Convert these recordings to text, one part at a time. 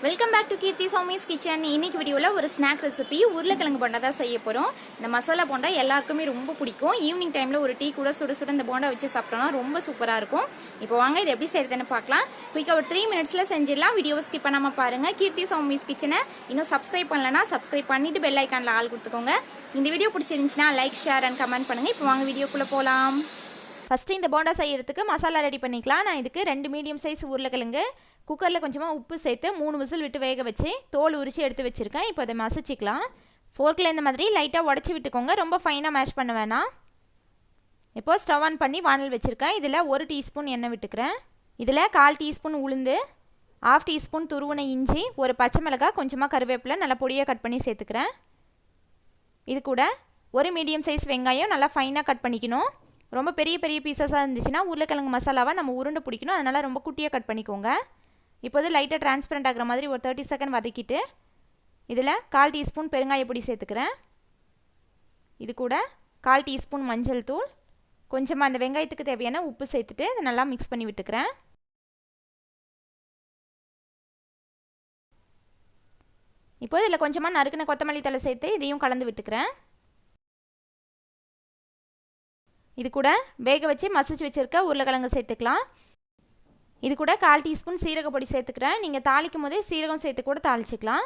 Welcome back to Keerthi Soumi's kitchen. இன்னைக்கு வீடியோவில் ஒரு ஸ்நாக் ரெசிபி உருளைக்கிழங்கு போண்டா தான் செய்ய போகிறோம். இந்த மசாலா போண்டா எல்லாருக்குமே ரொம்ப பிடிக்கும். ஈவினிங் டைமில் ஒரு டீ கூட சுட சுட இந்த போண்டா வச்சு சாப்பிட்டோம்னா ரொம்ப சூப்பராக இருக்கும். இப்போ வாங்க இது எப்படி செய்யறதுன்னு பார்க்கலாம். குயிக்காக ஒரு 3 மினிட்ஸில் செஞ்சிடலாம். வீடியோவை ஸ்கிப் பண்ணாமல் பாருங்கள். கீர்த்தி சௌமிஸ் கிச்சனை இன்னும் சப்ஸ்கிரைப் பண்ணலன்னா சப்ஸ்கிரைப் பண்ணிட்டு பெல் ஐக்கானில் ஆள் கொடுத்துக்கோங்க. இந்த வீடியோ பிடிச்சிருந்துச்சுன்னா லைக், ஷேர் அண்ட் கமெண்ட் பண்ணுங்கள். இப்போ வாங்க வீடியோக்குள்ளே போகலாம். ஃபஸ்ட்டு இந்த போண்டா செய்யறதுக்கு மசாலா ரெடி பண்ணிக்கலாம். நான் இதுக்கு 2 மீடியம் சைஸ் உருளைக்கிழங்கு குக்கரில் கொஞ்சமாக உப்பு சேர்த்து 3 விசில் விட்டு வேக வச்சு தோல் உரிச்சு எடுத்து வச்சுருக்கேன். இப்போ அதை மசிச்சிக்கலாம். ஃபோர்க்கில் இந்த மாதிரி லைட்டாக உடச்சி விட்டுக்கோங்க. ரொம்ப ஃபைனாக மேஷ் பண்ண வேணாம். இப்போது ஸ்டவ் ஆன் பண்ணி வானல் வச்சுருக்கேன். இதில் 1 டீஸ்பூன் எண்ணெய் விட்டுக்கிறேன். இதில் 1/4 டீஸ்பூன் உளுந்து, 1/2 டீஸ்பூன் துருவன இஞ்சி, ஒரு பச்சை மிளகாய், கொஞ்சமாக கருவேப்பிலை நல்லா பொடியாக கட் பண்ணி சேர்த்துக்கிறேன். இது கூட ஒரு மீடியம் சைஸ் வெங்காயம் நல்லா ஃபைனாக கட் பண்ணிக்கணும். ரொம்ப பெரிய பெரிய பீசஸாக இருந்துச்சுன்னா உருளைக்கிழங்கு மசாலாவை நம்ம உருண்டை பிடிக்கணும். அதனால் ரொம்ப குட்டியாக கட் பண்ணிக்கோங்க. இப்போது லைட்டாக டிரான்ஸ்பரண்ட் ஆகிற மாதிரி ஒரு 30 செகண்ட் வதக்கிட்டு இதில் 1/4 டீஸ்பூன் பெருங்காய பொடி சேர்த்துக்கிறேன். இது கூட 1/4 டீஸ்பூன் மஞ்சள் தூள், கொஞ்சமாக அந்த வெங்காயத்துக்கு தேவையான உப்பு சேர்த்துட்டு இதை நல்லா மிக்ஸ் பண்ணி விட்டுக்கிறேன். இப்போது இதில் கொஞ்சமாக நறுக்கின கொத்தமல்லி தழை சேர்த்து இதையும் கலந்து விட்டுக்கிறேன். இது கூட வேக வச்சு மசிச்சு வச்சுருக்க உருளைக்கிழங்கு சேர்த்துக்கலாம். இது கூட 1/4 டீஸ்பூன் சீரக பொடி சேர்த்துக்கிறேன். நீங்கள் தாளிக்கும் போதே சீரகம் சேர்த்து கூட தாளிச்சிக்கலாம்.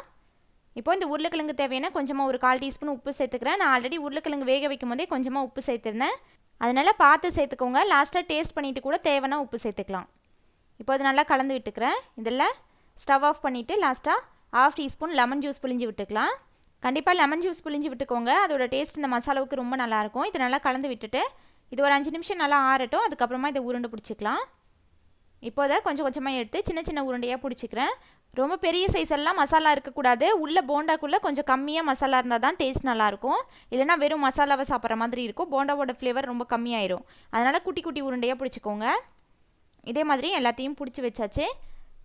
இப்போ இந்த உருளைக்கிழங்கு தேவையான கொஞ்சமாக ஒரு 1/4 டீஸ்பூன் உப்பு சேர்த்துக்கிறேன். நான் ஆல்ரெடி உருளைக்கிழங்கு வேக வைக்கும் போதே கொஞ்சமாக உப்பு சேர்த்துருந்தேன். அதனால் பார்த்து சேர்த்துக்கோங்க. லாஸ்ட்டாக டேஸ்ட் பண்ணிவிட்டு கூட தேவைன்னா உப்பு சேர்த்துக்கலாம். இப்போ அது நல்லா கலந்து விட்டுக்கிறேன். இதில் ஸ்டவ் ஆஃப் பண்ணிவிட்டு லாஸ்ட்டாக 1/2 டீஸ்பூன் லெமன் ஜூஸ் பிழிஞ்சு விட்டுக்கலாம். கண்டிப்பாக லெமன் ஜூஸ் பிழிஞ்சு விட்டுக்கோங்க. அதோட டேஸ்ட் இந்த மசாலாவுக்கு ரொம்ப நல்லாயிருக்கும். இதை நல்லா கலந்து விட்டுட்டு இது ஒரு 5 நிமிஷம் நல்லா ஆறட்டும். அதுக்கப்புறமா இதை உருண்டை பிடிச்சிக்கலாம். இப்போ அதை கொஞ்சம் கொஞ்சமாக எடுத்து சின்ன சின்ன உருண்டையாக பிடிச்சிக்கிறேன். ரொம்ப பெரிய சைஸ் எல்லாம் மசாலா இருக்கக்கூடாது. உள்ள போண்டாக்குள்ளே கொஞ்சம் கம்மியாக மசாலா இருந்தால் தான் டேஸ்ட் நல்லாயிருக்கும். இல்லைனா வெறும் மசாலாவை சாப்பிட்ற மாதிரி இருக்கும். போண்டாவோட ஃப்ளேவர் ரொம்ப கம்மியாயிரும். அதனால் குட்டி குட்டி உருண்டையாக பிடிச்சிக்கோங்க. இதே மாதிரி எல்லாத்தையும் பிடிச்சி வச்சாச்சு.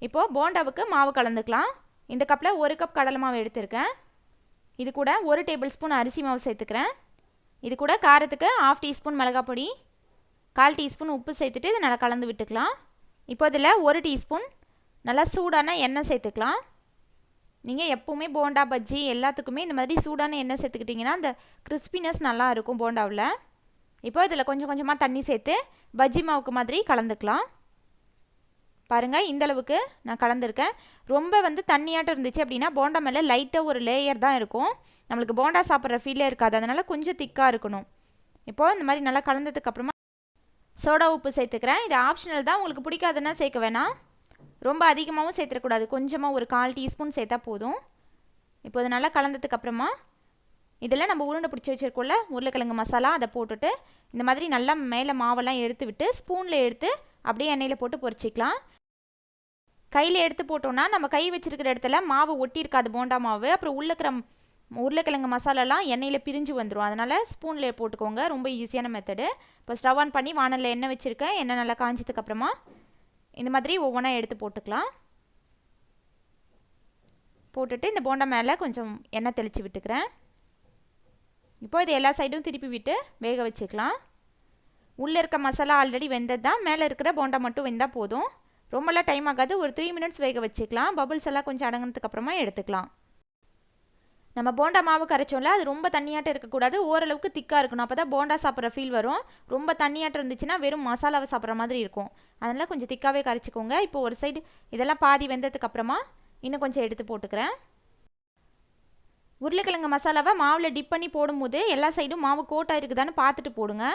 இப்போது போண்டாவுக்கு மாவு கலந்துக்கலாம். இந்த கப்பில் 1 கப் கடலை மாவு எடுத்திருக்கேன். இது கூட 1 டேபிள் ஸ்பூன் அரிசி மாவு சேர்த்துக்கிறேன். இது கூட காரத்துக்கு 1/2 டீஸ்பூன் மிளகாய் பொடி, 1/4 டீஸ்பூன் உப்பு சேர்த்துட்டு இதை நல்லா கலந்து விட்டுக்கலாம். இப்போ இதில் 1 டீஸ்பூன் நல்லா சூடான எண்ணெய் சேர்த்துக்கலாம். நீங்கள் எப்போவுமே போண்டா பஜ்ஜி எல்லாத்துக்குமே இந்த மாதிரி சூடான எண்ணெய் சேர்த்துக்கிட்டிங்கன்னா அந்த கிறிஸ்பினஸ் நல்லா இருக்கும் போண்டாவில். இப்போ இதில் கொஞ்சம் கொஞ்சமாக தண்ணி சேர்த்து பஜ்ஜி மாவுக்கு மாதிரி கலந்துக்கலாம். பாருங்கள், இந்தளவுக்கு நான் கலந்துருக்கேன். ரொம்ப தண்ணியாட்டம் இருந்துச்சு அப்படின்னா போண்டா மேலே லைட்டாக ஒரு லேயர் தான் இருக்கும். நம்மளுக்கு போண்டா சாப்பிட்ற ஃபீலே இருக்காது. அதனால் கொஞ்சம் திக்காக இருக்கணும். இப்போது இந்த மாதிரி நல்லா கலந்ததுக்கப்புறமா சோடா உப்பு சேர்த்துக்கிறேன். இது ஆப்ஷனல் தான். உங்களுக்கு பிடிக்காதுன்னா சேர்க்க வேணாம். ரொம்ப அதிகமாகவும் சேர்த்துடக்கூடாது. கொஞ்சமாக ஒரு 1/4 டீஸ்பூன் சேர்த்தா போதும். இப்போ இது நல்லா கலந்ததுக்கப்புறமா இதில் நம்ம உருண்டை பிடிச்சி வச்சுருக்கோம்ல உருளைக்கிழங்கு மசாலா, அதை போட்டுட்டு இந்த மாதிரி நல்லா மேலே மாவெல்லாம் எடுத்து விட்டு ஸ்பூனில் எடுத்து அப்படியே எண்ணெயில் போட்டு பொரிச்சிக்கலாம். கையில் எடுத்து போட்டோன்னா நம்ம கை வச்சுருக்கிற இடத்துல மாவு ஒட்டியிருக்காது போண்டா மாவு. அப்புறம் உருளைக்கிழங்கு மசாலாலாம் எண்ணெயில் பிரிஞ்சு வந்துடும். அதனால் ஸ்பூனில் போட்டுக்கோங்க. ரொம்ப ஈஸியான மெத்தடு. இப்போ ஸ்டவ் ஆன் பண்ணி வானலில் எண்ணெய் வச்சுருக்கேன். எண்ணெய் நல்லா காய்ச்சதுக்கப்புறமா இந்த மாதிரி ஒவ்வொன்றா எடுத்து போட்டுக்கலாம். போட்டுட்டு இந்த போண்டா மேலே கொஞ்சம் எண்ணெய் தெளித்து விட்டுக்கிறேன். இப்போ இது எல்லா சைடும் திருப்பி விட்டு வேக வச்சுக்கலாம். உள்ளே இருக்க மசாலா ஆல்ரெடி வெந்தது தான். மேலே இருக்கிற போண்டா மட்டும் வெந்தால் போதும். ரொம்பலாம் டைம் ஆகாது. ஒரு 3 மினிட்ஸ் வேக வச்சுக்கலாம். பபுள்ஸ் எல்லாம் கொஞ்சம் அடங்கினதுக்கப்புறமா எடுத்துக்கலாம். நம்ம போண்டா மாவு கரைச்சோம்ல, அது ரொம்ப தண்ணியாட்டம் இருக்கக்கூடாது. ஓரளவுக்கு திக்காக இருக்கணும். அப்போ தான் போண்டா சாப்பிட்ற ஃபீல் வரும். ரொம்ப தண்ணியாட்டம் இருந்துச்சுன்னா வெறும் மசாலாவை சாப்பிட்ற மாதிரி இருக்கும். அதனால் கொஞ்சம் திக்காகவே கரைச்சிக்கோங்க. இப்போ ஒரு சைடு இதெல்லாம் பாதி வெந்ததுக்கப்புறமா இன்னும் கொஞ்சம் எடுத்து போட்டுக்கிறேன். உருளைக்கிழங்கு மசாலாவை மாவில் டிப் பண்ணி போடும்போது எல்லா சைடும் மாவு கோட்டாக இருக்குதான்னு பார்த்துட்டு போடுங்க.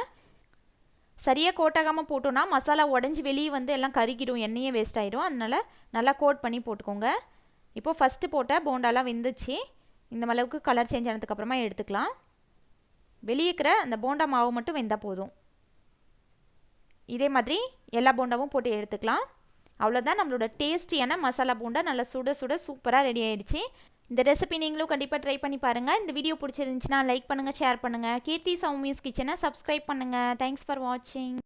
சரியாக கோட்டாகாமல் போட்டோன்னா மசாலா உடஞ்சி வெளியே எல்லாம் கருகிடும், எண்ணெயே வேஸ்ட் ஆகிடும். அதனால் நல்லா கோட் பண்ணி போட்டுக்கோங்க. இப்போது ஃபஸ்ட்டு போட்ட போண்டாலாம் வெந்துச்சு. இந்த அளவுக்கு கலர் சேஞ்ச் ஆனதுக்கப்புறமா எடுத்துக்கலாம். வெளியே இருக்கிற அந்த போண்டா மாவு மட்டும் வெந்தால் போதும். இதே மாதிரி எல்லா போண்டாவும் போட்டு எடுத்துக்கலாம். அவ்வளோதான், நம்மளோட டேஸ்டியான மசாலா போண்டா நல்லா சுட சுட சூப்பராக ரெடி ஆகிடுச்சு. இந்த ரெசிபி நீங்களும் கண்டிப்பாக ட்ரை பண்ணி பாருங்கள். இந்த வீடியோ பிடிச்சிருந்துச்சுன்னா லைக் பண்ணுங்கள், ஷேர் பண்ணுங்கள். கீர்த்தி சௌமிஸ் கிச்சனை சப்ஸ்கிரைப் பண்ணுங்கள். தேங்க்ஸ் ஃபார் வாட்சிங்.